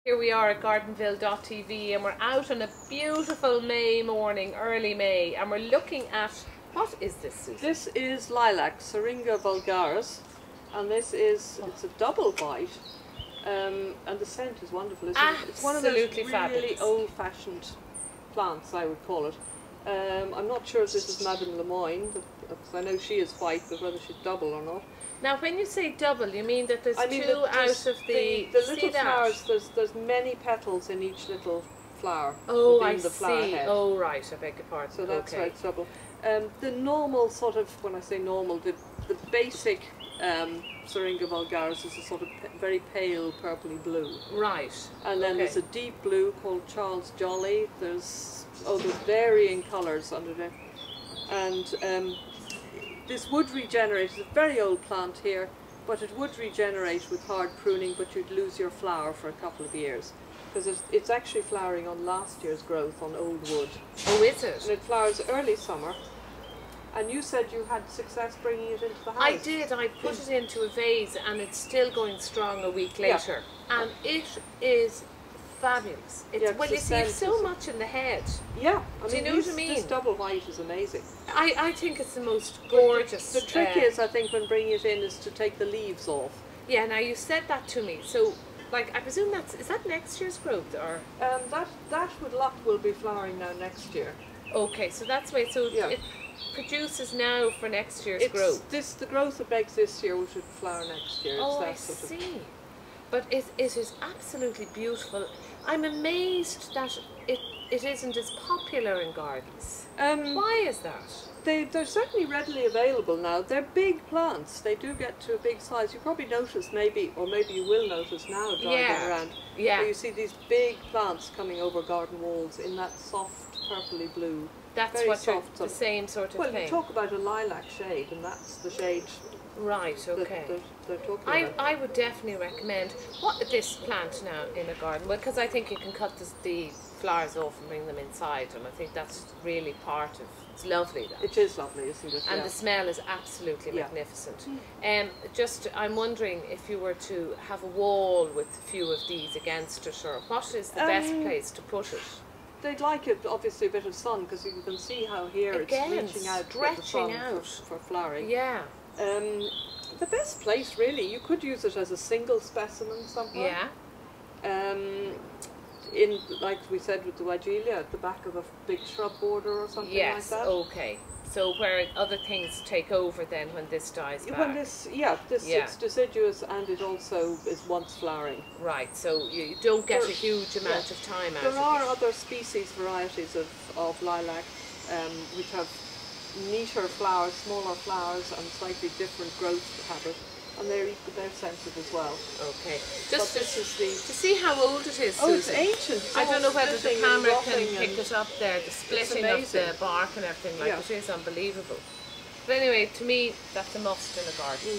Here we are at Gardenville.tv and we're out on a beautiful May morning, early May, and we're looking at, what is this, Susan? This is lilac, Syringa vulgaris, and this is, it's a double white, and the scent is wonderful, isn't it? It's one of those really old-fashioned plants, I would call it. I'm not sure if this is Madame Lemoyne, because I know she is white, but whether she's double or not. Now, when you say double, you mean that there's two out of the little flowers. There's many petals in each little flower. Oh, I the flower see. head. Oh, right. I beg your pardon. So that's okay. why it's double. The normal sort of, when I say normal, the basic Syringa vulgaris is a sort of very pale purpley blue. Right. And then there's a deep blue called Charles Jolly. There's varying colours under there. And this would regenerate. It's a very old plant here, but it would regenerate with hard pruning, but you'd lose your flower for a couple of years. Because it's actually flowering on last year's growth on old wood. Oh, is it? And it flowers early summer. And you said you had success bringing it into the house. I did. I put it into a vase and it's still going strong a week later. Yeah. And it is fabulous. Well, you see so much in the head. Yeah. Do you know what I mean? This double white is amazing. I think it's the most gorgeous. The trick is, I think, when bringing it in, is to take the leaves off. Yeah, now you said that to me. So, like, I presume is that next year's growth, or? That with luck will be flowering now next year. Okay, so that's why. So it produces now for next year's growth. The growth it makes this year will should flower next year. Oh, I see. But it is absolutely beautiful. I'm amazed that it isn't as popular in gardens. Why is that? They're certainly readily available now. They're big plants. They do get to a big size. You probably noticed maybe you will notice now driving around. Yeah. Where you see these big plants coming over garden walls in that soft purpley blue. That's very what soft, the same sort of thing. Well, you talk about a lilac shade, and that's the shade. Right, okay. They're talking about. I would definitely recommend this plant now in a garden. Well, because I think you can cut the flowers off and bring them inside, and I think that's really part of. It's lovely. That. It is lovely, isn't it? And the smell is absolutely magnificent. I'm wondering if you were to have a wall with a few of these against it, or what is the best place to put it? They'd like it, obviously, a bit of sun, because you can see how here it's reaching out, stretching out for flowering. Yeah. The best place, really, you could use it as a single specimen somewhere. Yeah. In, like we said with the Weigelia, at the back of a big shrub border or something like that. Yes, okay. So where other things take over then when this dies back? It's deciduous, and it also is once flowering. Right, so you don't get a huge amount of time out of it. There are other species, varieties of lilac, which have neater flowers, smaller flowers, and slightly different growth habit, and they're scented as well. Okay, just to see how old it is, Susan. Oh, it's ancient. I don't know whether the camera can pick it up there, the splitting of the bark and everything, it is unbelievable. But anyway, to me, that's a must in a garden.